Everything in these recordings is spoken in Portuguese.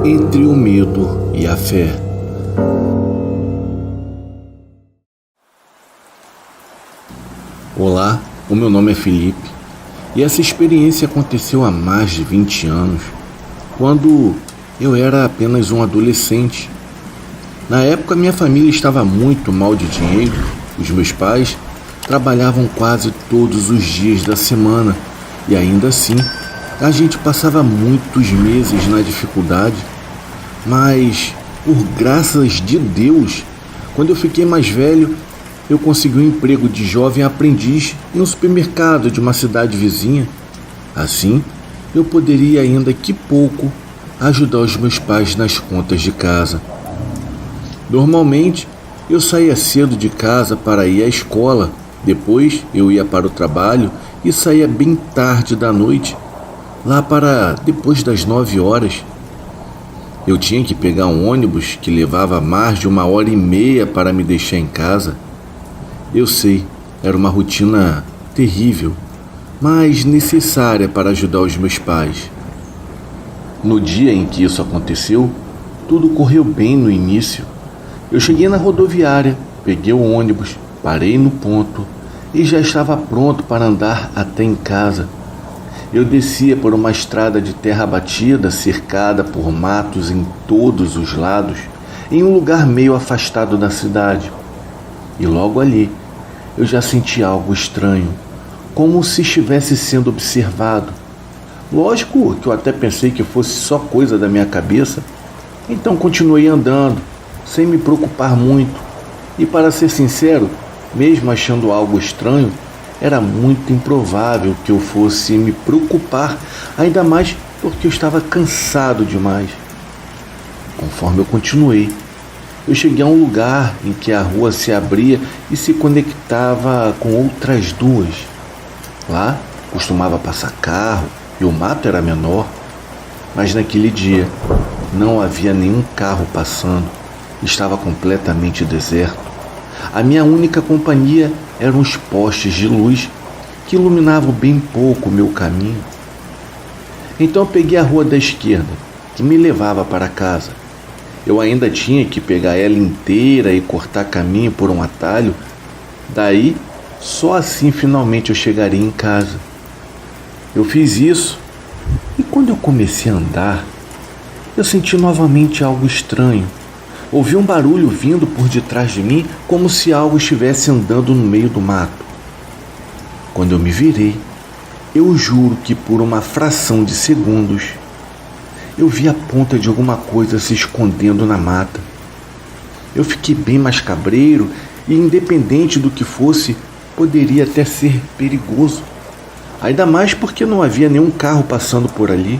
entre o medo e a fé. Olá, o meu nome é Felipe e essa experiência aconteceu há mais de 20 anos, quando eu era apenas um adolescente. Na época, minha família estava muito mal de dinheiro. Os meus pais trabalhavam quase todos os dias da semana e ainda assim a gente passava muitos meses na dificuldade. Mas, por graças de Deus, quando eu fiquei mais velho, eu consegui um emprego de jovem aprendiz em um supermercado de uma cidade vizinha. Assim, eu poderia ainda que pouco ajudar os meus pais nas contas de casa. Normalmente, eu saía cedo de casa para ir à escola. Depois, eu ia para o trabalho e saía bem tarde da noite, lá para depois das 9 horas. Eu tinha que pegar um ônibus que levava mais de 1h30 para me deixar em casa. Eu sei, era uma rotina terrível, mas necessária para ajudar os meus pais. No dia em que isso aconteceu, tudo correu bem no início. Eu cheguei na rodoviária, peguei o ônibus, parei no ponto e já estava pronto para andar até em casa. Eu descia por uma estrada de terra batida, cercada por matos em todos os lados, em um lugar meio afastado da cidade. E logo ali, eu já senti algo estranho, como se estivesse sendo observado. Lógico que eu até pensei que fosse só coisa da minha cabeça, então continuei andando, sem me preocupar muito. E para ser sincero, mesmo achando algo estranho, era muito improvável que eu fosse me preocupar, ainda mais porque eu estava cansado demais. Conforme eu continuei, eu cheguei a um lugar em que a rua se abria e se conectava com outras duas. Lá costumava passar carro e o mato era menor, mas naquele dia não havia nenhum carro passando. Estava completamente deserto. A minha única companhia eram os postes de luz que iluminavam bem pouco o meu caminho. Então eu peguei a rua da esquerda, que me levava para casa. Eu ainda tinha que pegar ela inteira e cortar caminho por um atalho. Daí, só assim finalmente eu chegaria em casa. Eu fiz isso e quando eu comecei a andar, eu senti novamente algo estranho. Ouvi um barulho vindo por detrás de mim, como se algo estivesse andando no meio do mato. Quando eu me virei, eu juro que por uma fração de segundos, eu vi a ponta de alguma coisa se escondendo na mata. Eu fiquei bem mais cabreiro e, independente do que fosse, poderia até ser perigoso. Ainda mais porque não havia nenhum carro passando por ali.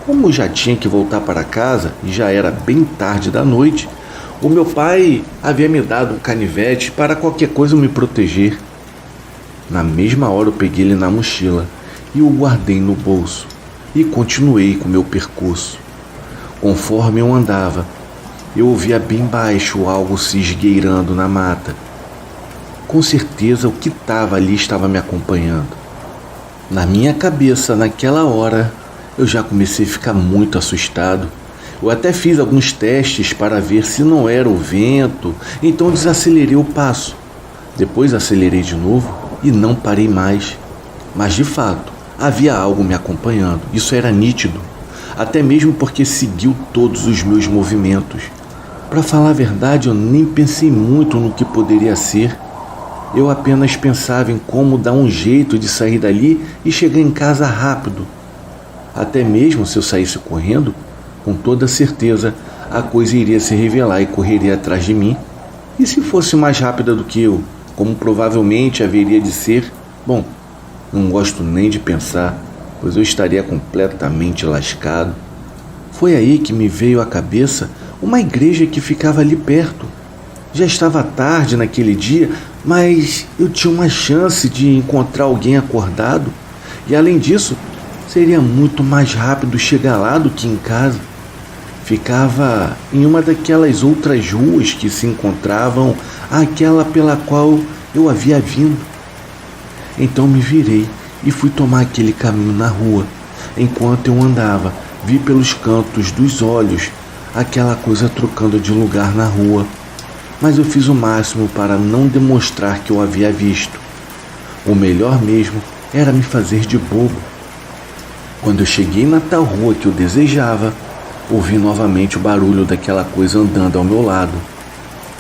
Como já tinha que voltar para casa e já era bem tarde da noite, o meu pai havia me dado um canivete para qualquer coisa me proteger. Na mesma hora eu peguei ele na mochila e o guardei no bolso e continuei com meu percurso. Conforme eu andava, eu ouvia bem baixo algo se esgueirando na mata. Com certeza o que estava ali estava me acompanhando. Na minha cabeça, naquela hora, eu já comecei a ficar muito assustado. Eu até fiz alguns testes para ver se não era o vento, então desacelerei o passo. Depois acelerei de novo e não parei mais. Mas de fato, havia algo me acompanhando, isso era nítido, até mesmo porque seguiu todos os meus movimentos. Para falar a verdade, eu nem pensei muito no que poderia ser. Eu apenas pensava em como dar um jeito de sair dali e chegar em casa rápido. Até mesmo se eu saísse correndo, com toda certeza a coisa iria se revelar e correria atrás de mim. E se fosse mais rápida do que eu, como provavelmente haveria de ser, bom, não gosto nem de pensar, pois eu estaria completamente lascado. Foi aí que me veio à cabeça uma igreja que ficava ali perto. Já estava tarde naquele dia, mas eu tinha uma chance de encontrar alguém acordado. E além disso, seria muito mais rápido chegar lá do que em casa. Ficava em uma daquelas outras ruas que se encontravam àquela pela qual eu havia vindo. Então me virei e fui tomar aquele caminho na rua. Enquanto eu andava, Vi pelos cantos dos olhos aquela coisa trocando de lugar na rua, mas eu fiz o máximo para não demonstrar que eu havia visto. O melhor mesmo era me fazer de bobo. Quando eu cheguei na tal rua que eu desejava, ouvi novamente o barulho daquela coisa andando ao meu lado.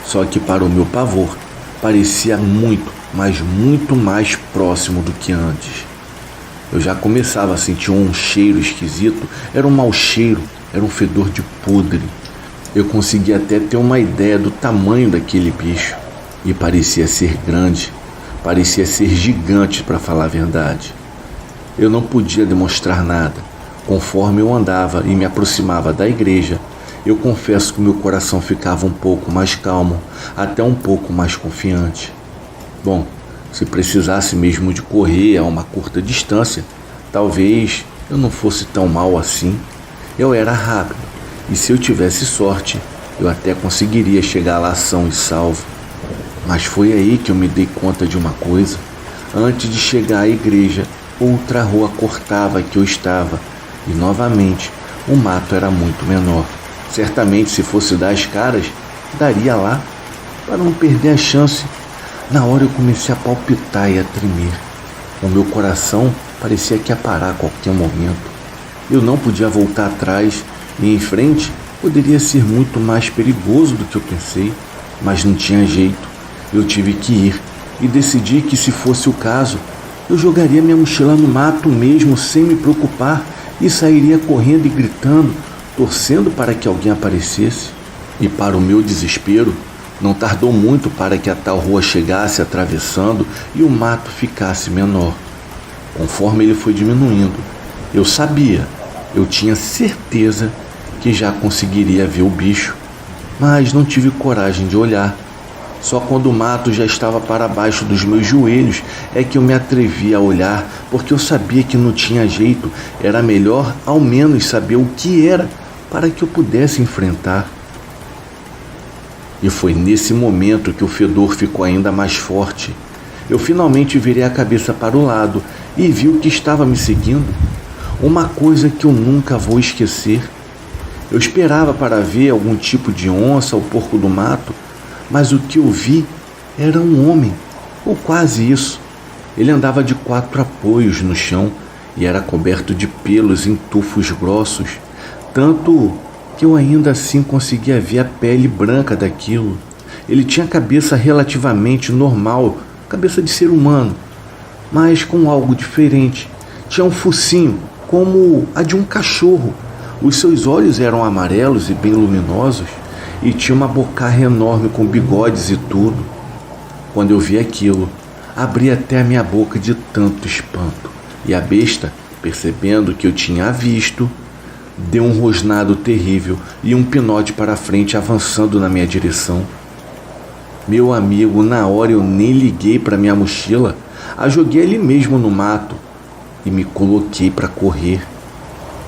Só que, para o meu pavor, parecia muito, mas muito mais próximo do que antes. Eu já começava a sentir um cheiro esquisito. Era um mau cheiro, era um fedor de podre. Eu conseguia até ter uma ideia do tamanho daquele bicho. E parecia ser grande, parecia ser gigante, para falar a verdade. Eu não podia demonstrar nada. Conforme eu andava e me aproximava da igreja, eu confesso que meu coração ficava um pouco mais calmo, até um pouco mais confiante. Bom, se precisasse mesmo de correr a uma curta distância, talvez eu não fosse tão mal assim. Eu era rápido, e se eu tivesse sorte, eu até conseguiria chegar lá são e salvo. Mas foi aí que eu me dei conta de uma coisa. Antes de chegar à igreja, outra rua cortava a que eu estava, e novamente o mato era muito menor. Certamente, se fosse dar as caras, daria lá, para não perder a chance. Na hora eu comecei a palpitar e a tremer. O meu coração parecia que ia parar a qualquer momento. Eu não podia voltar atrás, e em frente poderia ser muito mais perigoso do que eu pensei, mas não tinha jeito. Eu tive que ir, e decidi que, se fosse o caso, eu jogaria minha mochila no mato mesmo, sem me preocupar, e sairia correndo e gritando, torcendo para que alguém aparecesse. E, para o meu desespero, não tardou muito para que a tal rua chegasse atravessando e o mato ficasse menor. Conforme ele foi diminuindo, eu sabia, eu tinha certeza que já conseguiria ver o bicho, mas não tive coragem de olhar. Só quando o mato já estava para baixo dos meus joelhos é que eu me atrevi a olhar, porque eu sabia que não tinha jeito. Era melhor ao menos saber o que era, para que eu pudesse enfrentar. E foi nesse momento que o fedor ficou ainda mais forte. Eu finalmente virei a cabeça para o lado e vi o que estava me seguindo. Uma coisa que eu nunca vou esquecer. Eu esperava para ver algum tipo de onça ou porco do mato, mas o que eu vi era um homem, ou quase isso. Ele andava de 4 apoios no chão e era coberto de pelos em tufos grossos, tanto que eu ainda assim conseguia ver a pele branca daquilo. Ele tinha a cabeça relativamente normal, cabeça de ser humano, mas com algo diferente. Tinha um focinho, como a de um cachorro. Os seus olhos eram amarelos e bem luminosos, e tinha uma bocarra enorme com bigodes e tudo. Quando eu vi aquilo, abri até a minha boca de tanto espanto, e a besta, percebendo que eu tinha a visto, deu um rosnado terrível e um pinote para frente, avançando na minha direção. Meu amigo, na hora eu nem liguei para minha mochila, a joguei ali mesmo no mato e me coloquei para correr.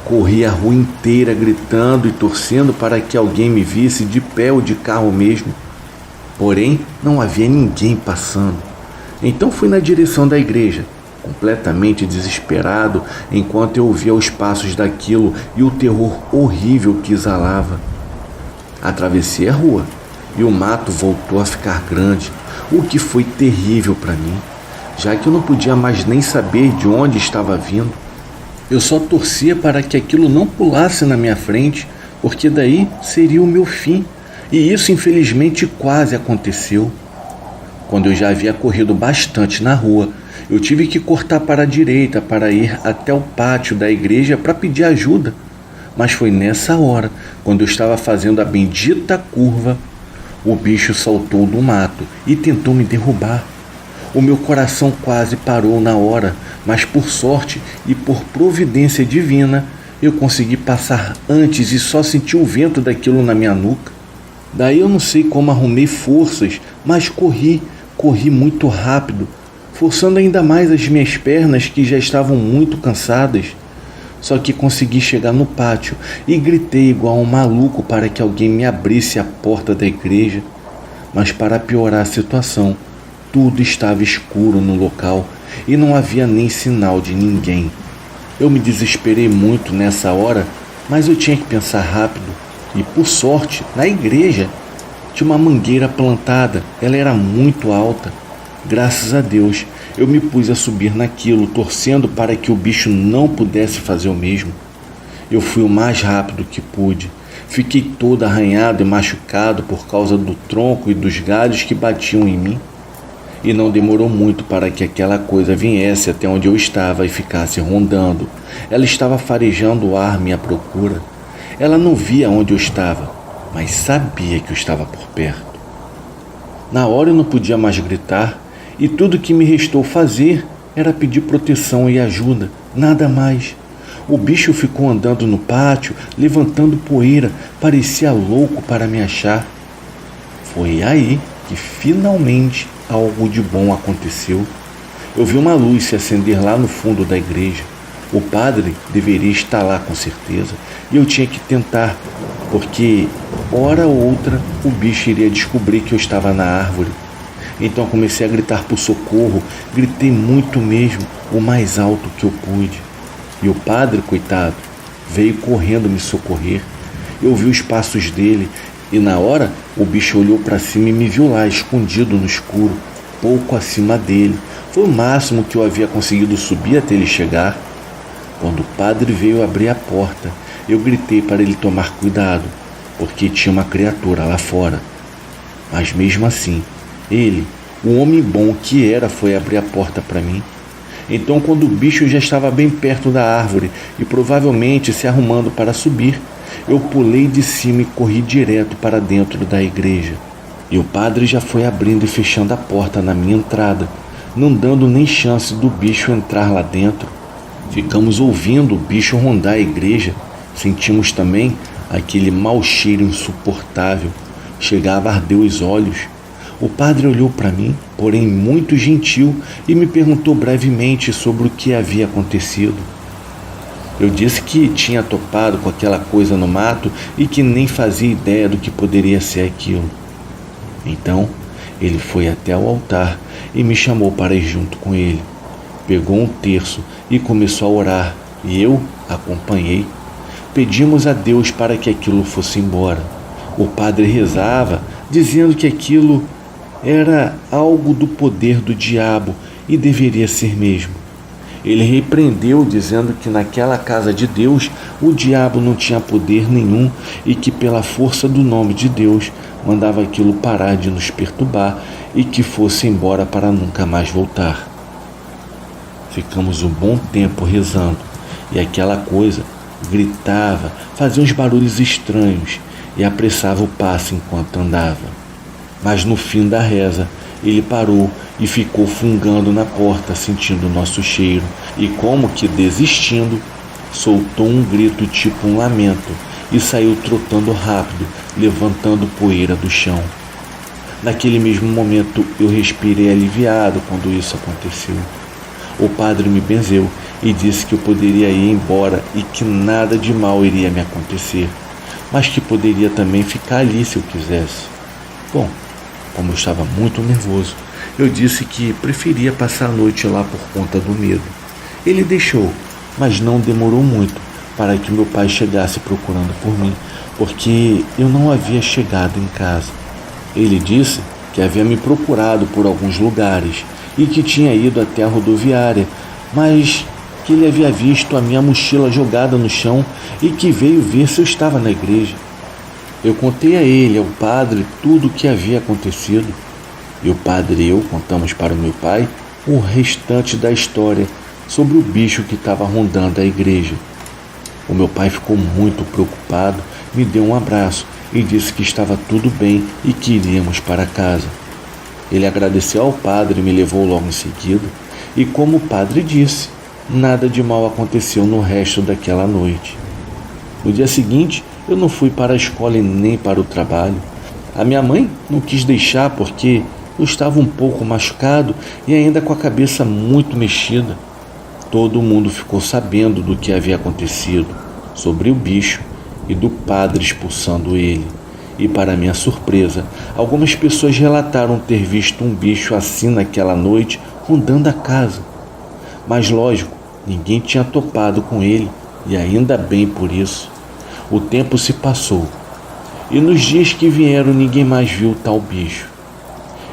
Corri a rua inteira gritando e torcendo para que alguém me visse, de pé ou de carro mesmo. Porém, não havia ninguém passando. Então fui na direção da igreja, completamente desesperado, enquanto eu ouvia os passos daquilo e o terror horrível que exalava. Atravessei a rua e o mato voltou a ficar grande, o que foi terrível para mim, já que eu não podia mais nem saber de onde estava vindo. Eu só torcia para que aquilo não pulasse na minha frente, porque daí seria o meu fim, e isso infelizmente quase aconteceu. Quando eu já havia corrido bastante na rua, eu tive que cortar para a direita para ir até o pátio da igreja para pedir ajuda. Mas foi nessa hora, quando eu estava fazendo a bendita curva, o bicho saltou do mato e tentou me derrubar. O meu coração quase parou na hora, mas por sorte e por providência divina, eu consegui passar antes e só senti o vento daquilo na minha nuca. Daí eu não sei como arrumei forças, mas corri muito rápido, forçando ainda mais as minhas pernas que já estavam muito cansadas. Só que consegui chegar no pátio e gritei igual um maluco para que alguém me abrisse a porta da igreja. Mas para piorar a situação, tudo estava escuro no local e não havia nem sinal de ninguém. Eu me desesperei muito nessa hora Mas eu tinha que pensar rápido e, por sorte, na igreja tinha uma mangueira plantada. Ela era muito alta. Graças a Deus, eu me pus a subir naquilo, torcendo para que o bicho não pudesse fazer o mesmo. Eu fui o mais rápido que pude. Fiquei todo arranhado e machucado por causa do tronco e dos galhos que batiam em mim. E não demorou muito para que aquela coisa viesse até onde eu estava e ficasse rondando. Ela estava farejando o ar à minha procura. Ela não via onde eu estava, mas sabia que eu estava por perto. Na hora eu não podia mais gritar, e tudo que me restou fazer era pedir proteção e ajuda, nada mais. O bicho ficou andando no pátio, levantando poeira, parecia louco para me achar. Foi aí que finalmente algo de bom aconteceu. Eu vi uma luz se acender lá no fundo da igreja. O padre deveria estar lá com certeza, e eu tinha que tentar, porque hora ou outra o bicho iria descobrir que eu estava na árvore. Então comecei a gritar por socorro, gritei muito mesmo, o mais alto que eu pude. E o padre, coitado, veio correndo me socorrer. Eu vi os passos dele e na hora o bicho olhou para cima e me viu lá, escondido no escuro, pouco acima dele. Foi o máximo que eu havia conseguido subir até ele chegar. Quando o padre veio abrir a porta, eu gritei para ele tomar cuidado, porque tinha uma criatura lá fora. Mas mesmo assim, ele, o homem bom que era, foi abrir a porta para mim. Então, quando o bicho já estava bem perto da árvore e provavelmente se arrumando para subir, eu pulei de cima e corri direto para dentro da igreja. E o padre já foi abrindo e fechando a porta na minha entrada, não dando nem chance do bicho entrar lá dentro. Ficamos ouvindo o bicho rondar a igreja. Sentimos também aquele mau cheiro insuportável. Chegava a arder os olhos. O padre olhou para mim, porém muito gentil, e me perguntou brevemente sobre o que havia acontecido. Eu disse que tinha topado com aquela coisa no mato e que nem fazia ideia do que poderia ser aquilo. Então, ele foi até o altar e me chamou para ir junto com ele. Pegou um terço e começou a orar, e eu acompanhei. Pedimos a Deus para que aquilo fosse embora. O padre rezava, dizendo que aquilo era algo do poder do diabo e deveria ser mesmo. Ele repreendeu, dizendo que naquela casa de Deus o diabo não tinha poder nenhum e que pela força do nome de Deus mandava aquilo parar de nos perturbar e que fosse embora para nunca mais voltar. Ficamos um bom tempo rezando e aquela coisa gritava, fazia uns barulhos estranhos e apressava o passo enquanto andava. Mas no fim da reza, ele parou e ficou fungando na porta, sentindo o nosso cheiro, e como que desistindo, soltou um grito tipo um lamento e saiu trotando rápido, levantando poeira do chão. Naquele mesmo momento eu respirei aliviado quando isso aconteceu. O padre me benzeu e disse que eu poderia ir embora e que nada de mal iria me acontecer, mas que poderia também ficar ali se eu quisesse. Bom, como eu estava muito nervoso, eu disse que preferia passar a noite lá por conta do medo. Ele deixou, mas não demorou muito para que meu pai chegasse procurando por mim, porque eu não havia chegado em casa. Ele disse que havia me procurado por alguns lugares e que tinha ido até a rodoviária, mas que ele havia visto a minha mochila jogada no chão e que veio ver se eu estava na igreja. Eu contei a ele, ao padre, tudo o que havia acontecido. E o padre e eu contamos para o meu pai o restante da história sobre o bicho que estava rondando a igreja. O meu pai ficou muito preocupado, me deu um abraço e disse que estava tudo bem e que iríamos para casa. Ele agradeceu ao padre e me levou logo em seguida. E como o padre disse, nada de mal aconteceu no resto daquela noite. No dia seguinte, eu não fui para a escola e nem para o trabalho. A minha mãe não quis deixar porque eu estava um pouco machucado e ainda com a cabeça muito mexida. Todo mundo ficou sabendo do que havia acontecido, sobre o bicho e do padre expulsando ele. E para minha surpresa, algumas pessoas relataram ter visto um bicho assim naquela noite rondando a casa. Mas lógico, ninguém tinha topado com ele, e ainda bem por isso. O tempo se passou, e nos dias que vieram ninguém mais viu o tal bicho.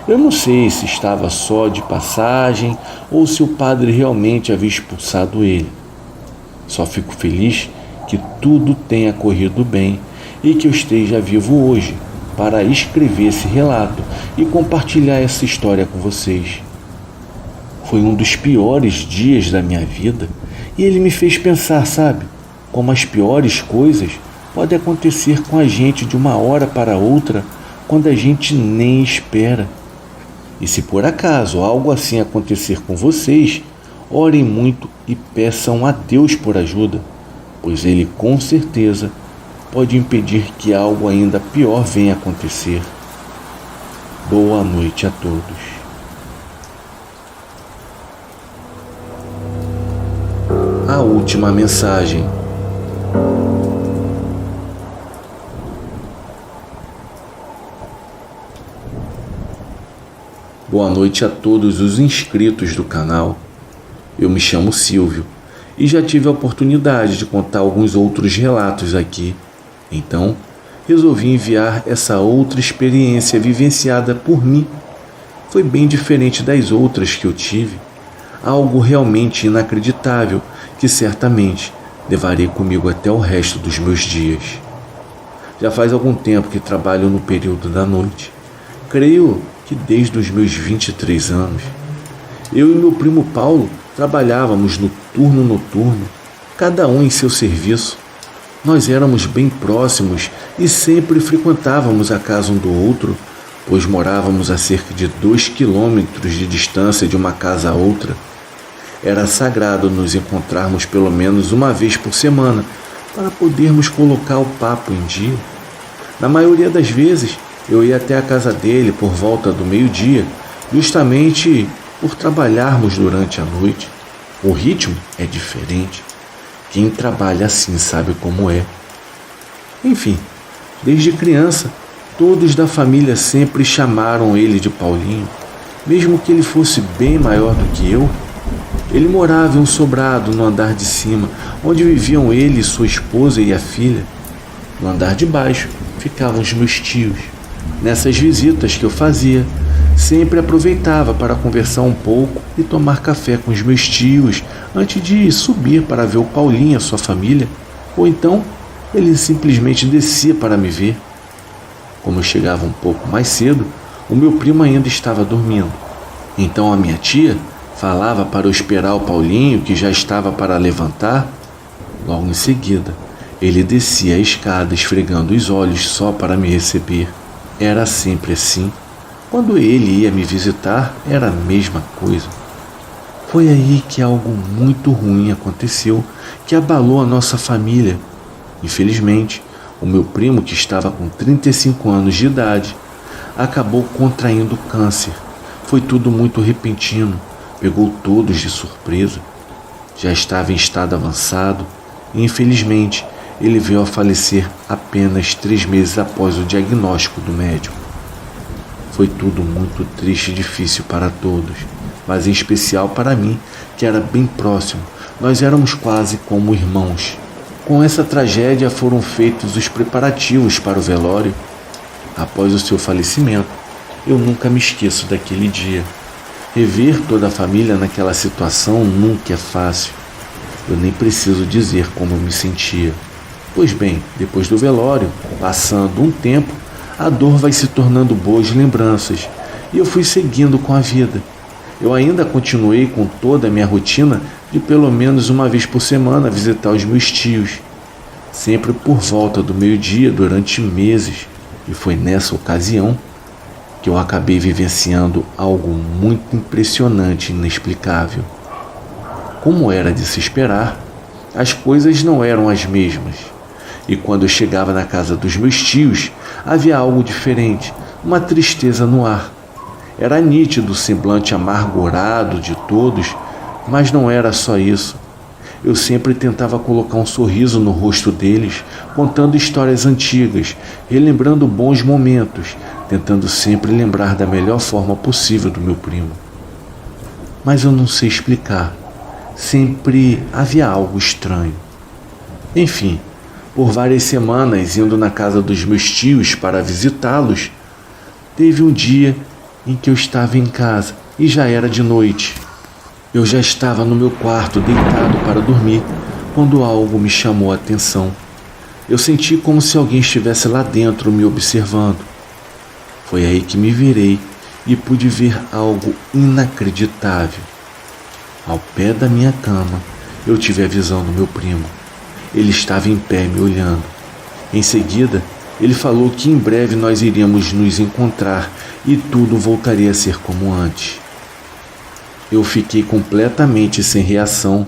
Eu não sei se estava só de passagem ou se o padre realmente havia expulsado ele. Só fico feliz que tudo tenha corrido bem e que eu esteja vivo hoje para escrever esse relato e compartilhar essa história com vocês. Foi um dos piores dias da minha vida e ele me fez pensar, sabe, como as piores coisas podem acontecer com a gente de uma hora para outra quando a gente nem espera. E se por acaso algo assim acontecer com vocês, orem muito e peçam a Deus por ajuda, pois Ele com certeza pode impedir que algo ainda pior venha a acontecer. Boa noite a todos. A última mensagem. Boa noite a todos os inscritos do canal. Eu me chamo Silvio e já tive a oportunidade de contar alguns outros relatos aqui. Então, resolvi enviar essa outra experiência vivenciada por mim. Foi bem diferente das outras que eu tive. Algo realmente inacreditável que certamente levarei comigo até o resto dos meus dias. Já faz algum tempo que trabalho no período da noite. Creio que desde os meus 23 anos. Eu e meu primo Paulo trabalhávamos no turno noturno, cada um em seu serviço. Nós éramos bem próximos e sempre frequentávamos a casa um do outro, pois morávamos a cerca de 2 quilômetros de distância de uma casa a outra. Era sagrado nos encontrarmos pelo menos uma vez por semana para podermos colocar o papo em dia. Na maioria das vezes, eu ia até a casa dele por volta do meio-dia, justamente por trabalharmos durante a noite. O ritmo é diferente. Quem trabalha assim sabe como é. Enfim, desde criança, todos da família sempre chamaram ele de Paulinho, mesmo que ele fosse bem maior do que eu. Ele morava em um sobrado no andar de cima, onde viviam ele, sua esposa e a filha. No andar de baixo ficavam os meus tios. Nessas visitas que eu fazia, sempre aproveitava para conversar um pouco e tomar café com os meus tios antes de subir para ver o Paulinho e a sua família, ou então ele simplesmente descia para me ver. Como eu chegava um pouco mais cedo, o meu primo ainda estava dormindo. Então a minha tia falava para eu esperar o Paulinho, que já estava para levantar. Logo em seguida, ele descia a escada esfregando os olhos só para me receber. Era sempre assim. Quando ele ia me visitar, era a mesma coisa. Foi aí que algo muito ruim aconteceu, que abalou a nossa família. Infelizmente, o meu primo, que estava com 35 anos de idade, acabou contraindo câncer. Foi tudo muito repentino, pegou todos de surpresa. Já estava em estado avançado e, infelizmente, ele veio a falecer apenas 3 meses após o diagnóstico do médico. Foi tudo muito triste e difícil para todos, mas em especial para mim, que era bem próximo. Nós éramos quase como irmãos. Com essa tragédia foram feitos os preparativos para o velório. Após o seu falecimento, eu nunca me esqueço daquele dia. Rever toda a família naquela situação nunca é fácil. Eu nem preciso dizer como eu me sentia. Pois bem, depois do velório, passando um tempo, a dor vai se tornando boas lembranças e eu fui seguindo com a vida. Eu ainda continuei com toda a minha rotina de pelo menos uma vez por semana visitar os meus tios, sempre por volta do meio-dia durante meses, e foi nessa ocasião que eu acabei vivenciando algo muito impressionante e inexplicável. Como era de se esperar, as coisas não eram as mesmas. E quando eu chegava na casa dos meus tios, havia algo diferente, uma tristeza no ar. Era nítido o semblante amargurado de todos, mas não era só isso. Eu sempre tentava colocar um sorriso no rosto deles, contando histórias antigas, relembrando bons momentos, tentando sempre lembrar da melhor forma possível do meu primo. Mas eu não sei explicar. Sempre havia algo estranho. Enfim, por várias semanas indo na casa dos meus tios para visitá-los, teve um dia em que eu estava em casa e já era de noite. Eu já estava no meu quarto deitado para dormir quando algo me chamou a atenção. Eu senti como se alguém estivesse lá dentro me observando. Foi aí que me virei e pude ver algo inacreditável. Ao pé da minha cama, eu tive a visão do meu primo. Ele estava em pé me olhando. Em seguida, ele falou que em breve nós iríamos nos encontrar e tudo voltaria a ser como antes. Eu fiquei completamente sem reação.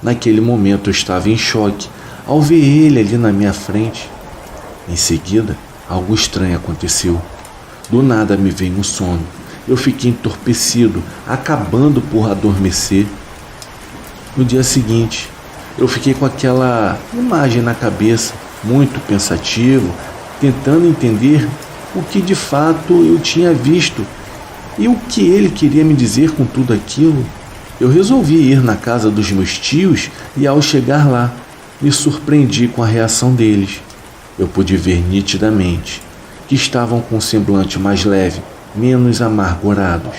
Naquele momento eu estava em choque ao ver ele ali na minha frente. Em seguida, algo estranho aconteceu. Do nada me veio um sono. Eu fiquei entorpecido, acabando por adormecer. No dia seguinte, eu fiquei com aquela imagem na cabeça, muito pensativo, tentando entender o que de fato eu tinha visto e o que ele queria me dizer com tudo aquilo. Eu resolvi ir na casa dos meus tios e, ao chegar lá, me surpreendi com a reação deles. Eu pude ver nitidamente que estavam com um semblante mais leve, menos amargurados.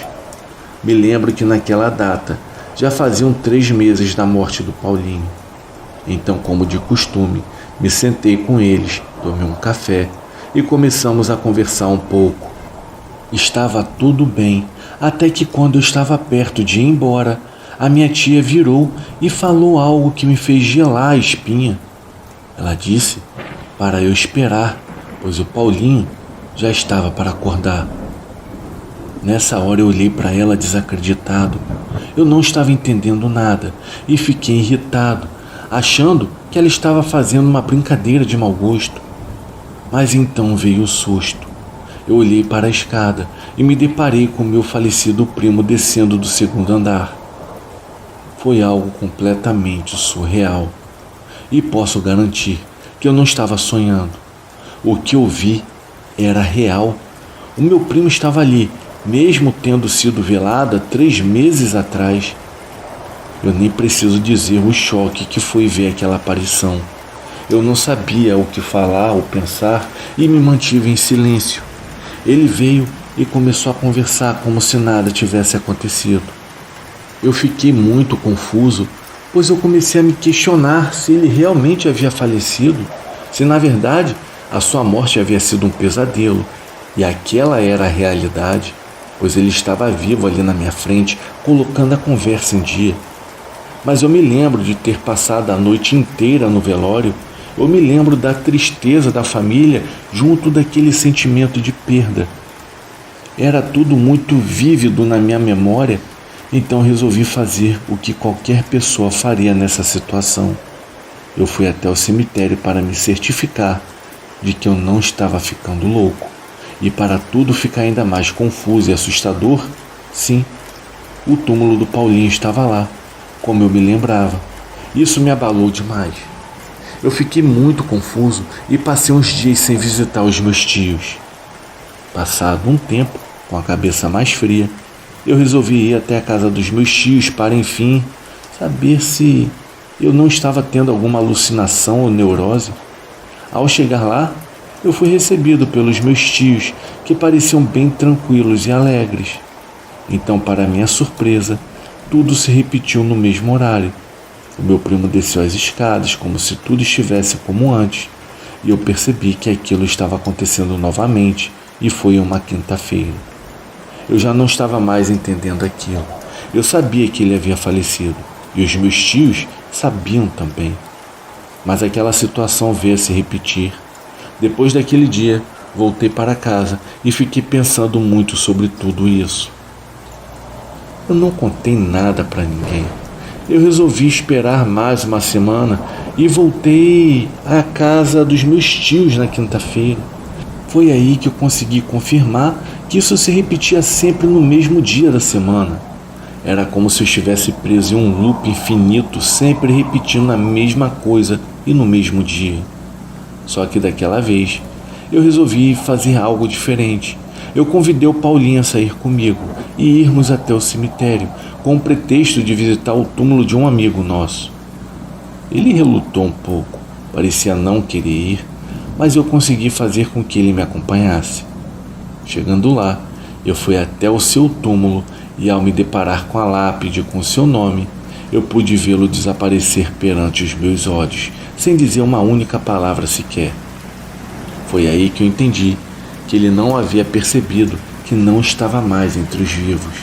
Me lembro que naquela data já faziam 3 meses da morte do Paulinho. Então, como de costume, me sentei com eles, tomei um café e começamos a conversar um pouco. Estava tudo bem, até que quando eu estava perto de ir embora, a minha tia virou e falou algo que me fez gelar a espinha. Ela disse para eu esperar, pois o Paulinho já estava para acordar. Nessa hora eu olhei para ela desacreditado. Eu não estava entendendo nada e fiquei irritado, achando que ela estava fazendo uma brincadeira de mau gosto. Mas então veio o susto. Eu olhei para a escada e me deparei com meu falecido primo descendo do 2º andar. Foi algo completamente surreal. E posso garantir que eu não estava sonhando. O que eu vi era real. O meu primo estava ali, mesmo tendo sido velado há 3 meses atrás. Eu nem preciso dizer o choque que foi ver aquela aparição. Eu não sabia o que falar ou pensar e me mantive em silêncio. Ele veio e começou a conversar como se nada tivesse acontecido. Eu fiquei muito confuso, pois eu comecei a me questionar se ele realmente havia falecido, se na verdade a sua morte havia sido um pesadelo e aquela era a realidade, pois ele estava vivo ali na minha frente, colocando a conversa em dia. Mas eu me lembro de ter passado a noite inteira no velório. Eu me lembro da tristeza da família junto daquele sentimento de perda. Era tudo muito vívido na minha memória, então resolvi fazer o que qualquer pessoa faria nessa situação. Eu fui até o cemitério para me certificar de que eu não estava ficando louco. E para tudo ficar ainda mais confuso e assustador, sim, o túmulo do Paulinho estava lá, como eu me lembrava. Isso me abalou demais. Eu fiquei muito confuso e passei uns dias sem visitar os meus tios. Passado um tempo, com a cabeça mais fria, eu resolvi ir até a casa dos meus tios para, enfim, saber se eu não estava tendo alguma alucinação ou neurose. Ao chegar lá, eu fui recebido pelos meus tios, que pareciam bem tranquilos e alegres. Então, para minha surpresa, tudo se repetiu no mesmo horário. O meu primo desceu as escadas como se tudo estivesse como antes, e eu percebi que aquilo estava acontecendo novamente, e foi uma quinta-feira. Eu já não estava mais entendendo aquilo. Eu sabia que ele havia falecido, e os meus tios sabiam também. Mas aquela situação veio a se repetir. Depois daquele dia, voltei para casa e fiquei pensando muito sobre tudo isso. Eu não contei nada para ninguém. Eu resolvi esperar mais uma semana e voltei à casa dos meus tios na quinta-feira. Foi aí que eu consegui confirmar que isso se repetia sempre no mesmo dia da semana. Era como se eu estivesse preso em um loop infinito, sempre repetindo a mesma coisa e no mesmo dia. Só que daquela vez, eu resolvi fazer algo diferente. Eu convidei o Paulinho a sair comigo e irmos até o cemitério, com o pretexto de visitar o túmulo de um amigo nosso. Ele relutou um pouco, Parecia não querer ir, mas eu consegui fazer com que ele me acompanhasse. Chegando lá, eu fui até o seu túmulo e, ao me deparar com a lápide com seu nome, eu pude vê-lo desaparecer perante os meus olhos, sem dizer uma única palavra sequer. Foi aí que eu entendi que ele não havia percebido que não estava mais entre os vivos.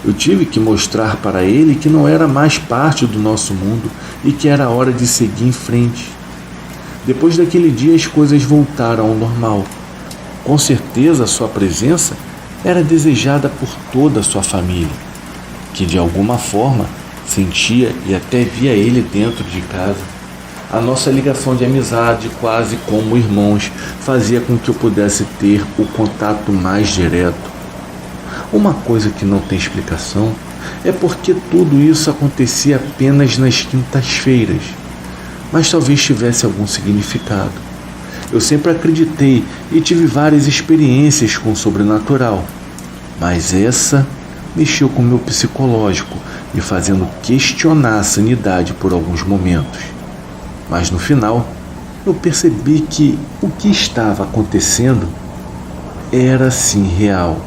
Eu tive que mostrar para ele que não era mais parte do nosso mundo e que era hora de seguir em frente. Depois daquele dia, as coisas voltaram ao normal. Com certeza, sua presença era desejada por toda a sua família, que de alguma forma sentia e até via ele dentro de casa. A nossa ligação de amizade, quase como irmãos, fazia com que eu pudesse ter o contato mais direto. Uma coisa que não tem explicação é porque tudo isso acontecia apenas nas quintas-feiras, mas talvez tivesse algum significado. Eu sempre acreditei e tive várias experiências com o sobrenatural, mas essa mexeu com o meu psicológico, me fazendo questionar a sanidade por alguns momentos. Mas no final, eu percebi que o que estava acontecendo era sim real.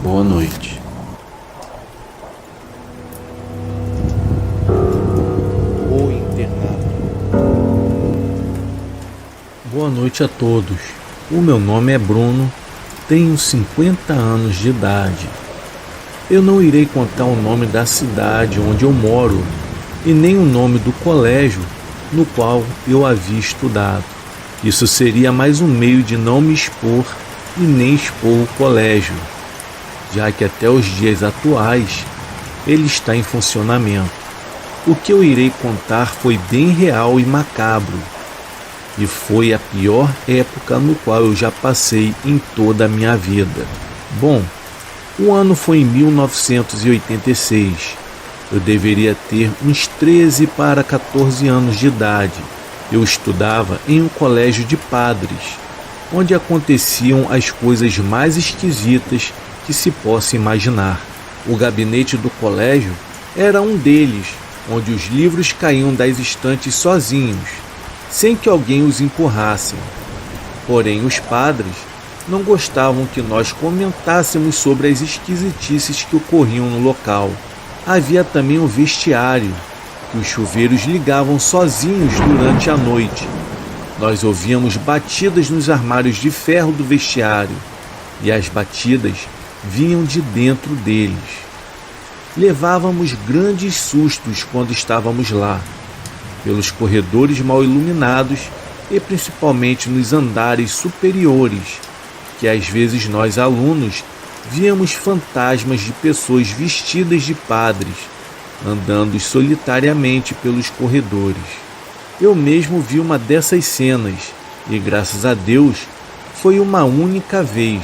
Boa noite. O internato. Boa noite a todos. O meu nome é Bruno, tenho 50 anos de idade. Eu não irei contar o nome da cidade onde eu moro e nem o nome do colégio no qual eu havia estudado. Isso seria mais um meio de não me expor e nem expor o colégio, já que até os dias atuais ele está em funcionamento. O que eu irei contar foi bem real e macabro, e foi a pior época no qual eu já passei em toda a minha vida. Bom, o ano foi em 1986. Eu deveria ter uns 13 para 14 anos de idade. Eu estudava em um colégio de padres, onde aconteciam as coisas mais esquisitas que se possa imaginar. O gabinete do colégio era um deles, onde os livros caíam das estantes sozinhos, sem que alguém os empurrasse. Porém, os padres não gostavam que nós comentássemos sobre as esquisitices que ocorriam no local. Havia também um vestiário, que os chuveiros ligavam sozinhos durante a noite. Nós ouvíamos batidas nos armários de ferro do vestiário, e as batidas vinham de dentro deles. Levávamos grandes sustos quando estávamos lá, pelos corredores mal iluminados e principalmente nos andares superiores, que às vezes nós alunos víamos fantasmas de pessoas vestidas de padres, andando solitariamente pelos corredores. Eu mesmo vi uma dessas cenas e, graças a Deus, foi uma única vez.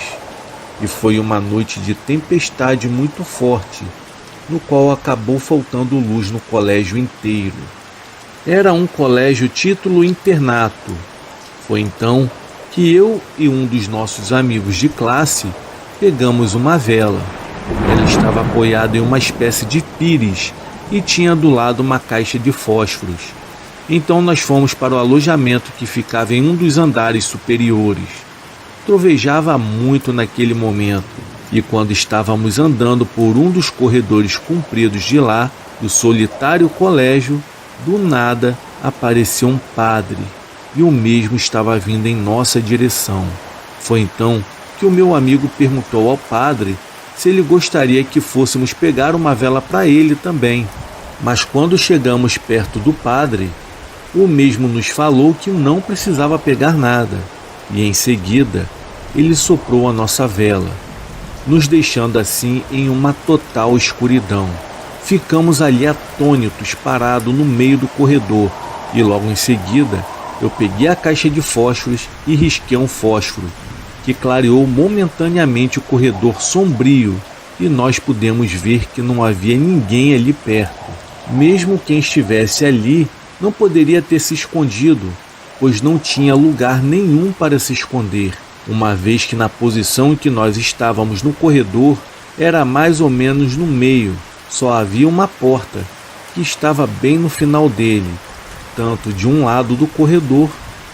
E foi uma noite de tempestade muito forte, no qual acabou faltando luz no colégio inteiro. Era um colégio título internato. Foi então que eu e um dos nossos amigos de classe pegamos uma vela. Ela estava apoiada em uma espécie de pires e tinha do lado uma caixa de fósforos. Então nós fomos para o alojamento que ficava em um dos andares superiores. Trovejava muito naquele momento, e quando estávamos andando por um dos corredores compridos de lá, do solitário colégio, do nada apareceu um padre, e o mesmo estava vindo em nossa direção. Foi então que o meu amigo perguntou ao padre se ele gostaria que fôssemos pegar uma vela para ele também. Mas quando chegamos perto do padre, o mesmo nos falou que não precisava pegar nada, e em seguida ele soprou a nossa vela, nos deixando assim em uma total escuridão. Ficamos ali atônitos, parados no meio do corredor, e logo em seguida eu peguei a caixa de fósforos e risquei um fósforo, que clareou momentaneamente o corredor sombrio, e nós pudemos ver que não havia ninguém ali perto. Mesmo quem estivesse ali não poderia ter se escondido, pois não tinha lugar nenhum para se esconder, uma vez que na posição em que nós estávamos no corredor era mais ou menos no meio. Só havia uma porta, que estava bem no final dele. tanto de um lado do corredor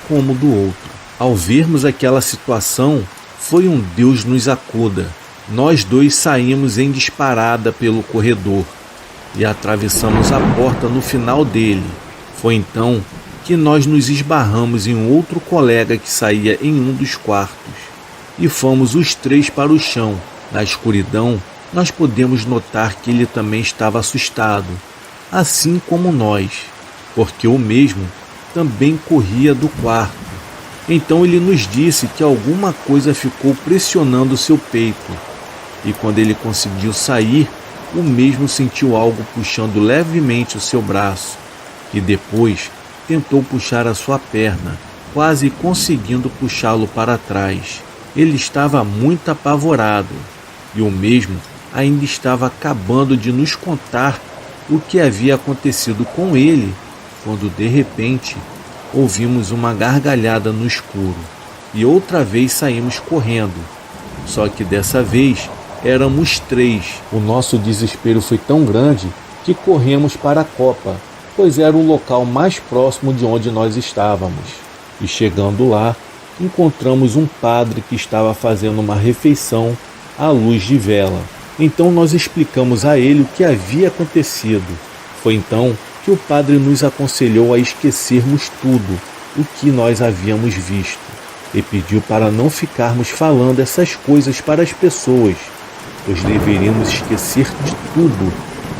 como do outro. Ao vermos aquela situação, foi um Deus nos acuda. Nós dois saímos em disparada pelo corredor e atravessamos a porta no final dele. Foi então que nós nos esbarramos em um outro colega que saía em um dos quartos e fomos os três para o chão. Na escuridão, nós podemos notar que ele também estava assustado, assim como nós, porque o mesmo também corria do quarto. Então ele nos disse que alguma coisa ficou pressionando seu peito, e quando ele conseguiu sair, o mesmo sentiu algo puxando levemente o seu braço, e depois tentou puxar a sua perna, quase conseguindo puxá-lo para trás. Ele estava muito apavorado, e o mesmo ainda estava acabando de nos contar o que havia acontecido com ele, quando de repente ouvimos uma gargalhada no escuro e outra vez saímos correndo. Só que dessa vez éramos três. O nosso desespero foi tão grande que corremos para a copa, pois era o local mais próximo de onde nós estávamos. E chegando lá, encontramos um padre que estava fazendo uma refeição à luz de vela. Então nós explicamos a ele o que havia acontecido. Foi então que o padre nos aconselhou a esquecermos tudo o que nós havíamos visto e pediu para não ficarmos falando essas coisas para as pessoas, pois deveríamos esquecer de tudo.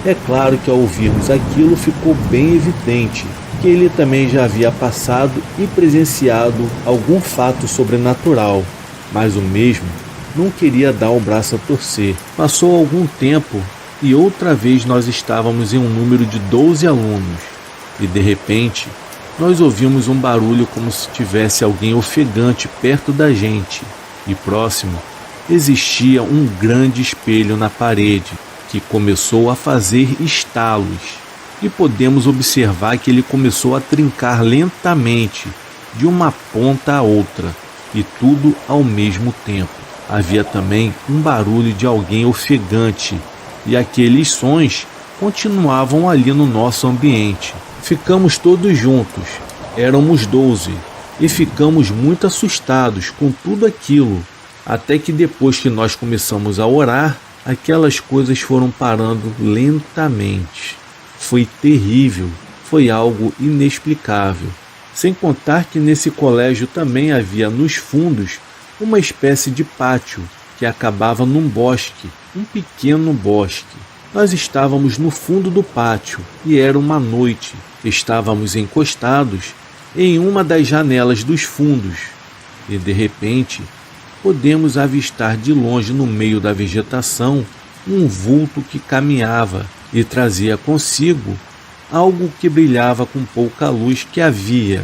É claro que ao ouvirmos aquilo ficou bem evidente que ele também já havia passado e presenciado algum fato sobrenatural, mas o mesmo não queria dar o braço a torcer. Passou algum tempo e outra vez nós estávamos em um número de 12 alunos e de repente nós ouvimos um barulho como se tivesse alguém ofegante perto da gente e próximo existia um grande espelho na parede que começou a fazer estalos e podemos observar que ele começou a trincar lentamente de uma ponta a outra e tudo ao mesmo tempo. Havia também um barulho de alguém ofegante e aqueles sons continuavam ali no nosso ambiente. Ficamos todos juntos, éramos 12, e ficamos muito assustados com tudo aquilo, até que depois que nós começamos a orar, aquelas coisas foram parando lentamente. Foi terrível, foi algo inexplicável. Sem contar que nesse colégio também havia nos fundos uma espécie de pátio que acabava num bosque, um pequeno bosque. Nós estávamos no fundo do pátio e era uma noite. Estávamos encostados em uma das janelas dos fundos e de repente podemos avistar de longe no meio da vegetação um vulto que caminhava e trazia consigo algo que brilhava com pouca luz que havia.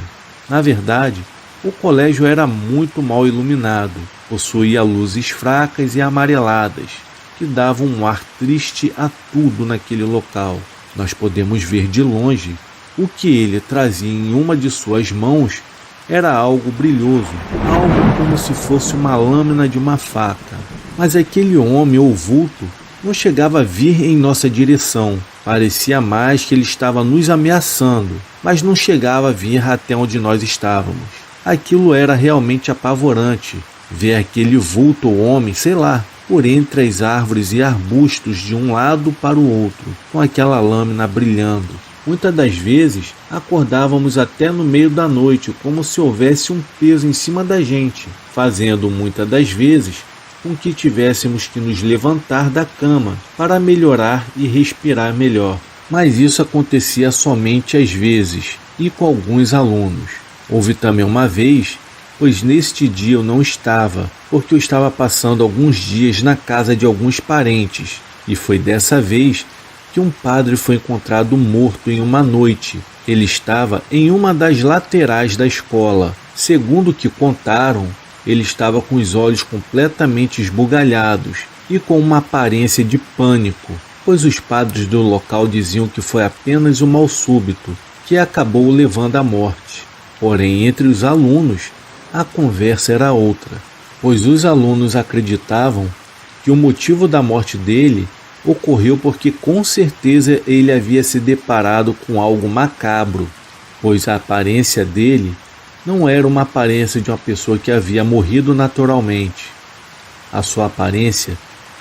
Na verdade, o colégio era muito mal iluminado, possuía luzes fracas e amareladas, que davam um ar triste a tudo naquele local. Nós podemos ver de longe o que ele trazia em uma de suas mãos era algo brilhoso, algo como se fosse uma lâmina de uma faca. Mas aquele homem ou vulto não chegava a vir em nossa direção. Parecia mais que ele estava nos ameaçando, mas não chegava a vir até onde nós estávamos. Aquilo era realmente apavorante, ver aquele vulto ou homem, sei lá, por entre as árvores e arbustos de um lado para o outro, com aquela lâmina brilhando. Muitas das vezes acordávamos até no meio da noite, como se houvesse um peso em cima da gente, fazendo muitas das vezes com que tivéssemos que nos levantar da cama para melhorar e respirar melhor. Mas isso acontecia somente às vezes e com alguns alunos. Houve também uma vez, pois neste dia eu não estava, porque eu estava passando alguns dias na casa de alguns parentes, e foi dessa vez que um padre foi encontrado morto em uma noite. Ele estava em uma das laterais da escola. Segundo o que contaram, ele estava com os olhos completamente esbugalhados e com uma aparência de pânico, pois os padres do local diziam que foi apenas um mal súbito que acabou o levando à morte. Porém, entre os alunos, a conversa era outra, pois os alunos acreditavam que o motivo da morte dele ocorreu porque com certeza ele havia se deparado com algo macabro pois a aparência dele não era uma aparência de uma pessoa que havia morrido naturalmente. A sua aparência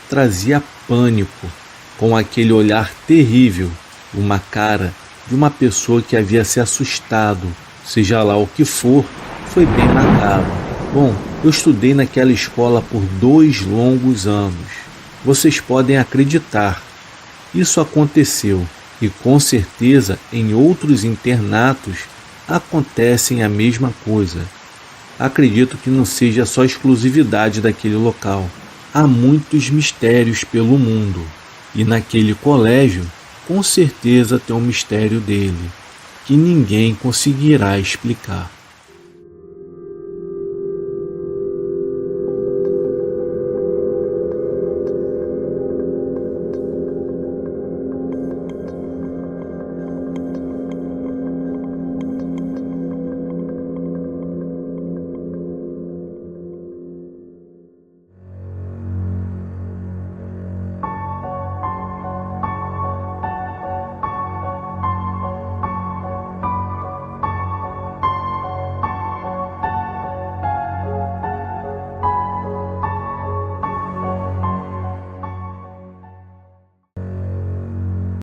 trazia pânico, com aquele olhar terrível, uma cara de uma pessoa que havia se assustado, seja lá o que for, foi bem macabro. Bom, eu estudei naquela escola por 2 longos anos. Vocês podem acreditar, isso aconteceu e com certeza em outros internatos acontecem a mesma coisa. Acredito que não seja só exclusividade daquele local. Há muitos mistérios pelo mundo e naquele colégio com certeza tem um mistério dele que ninguém conseguirá explicar.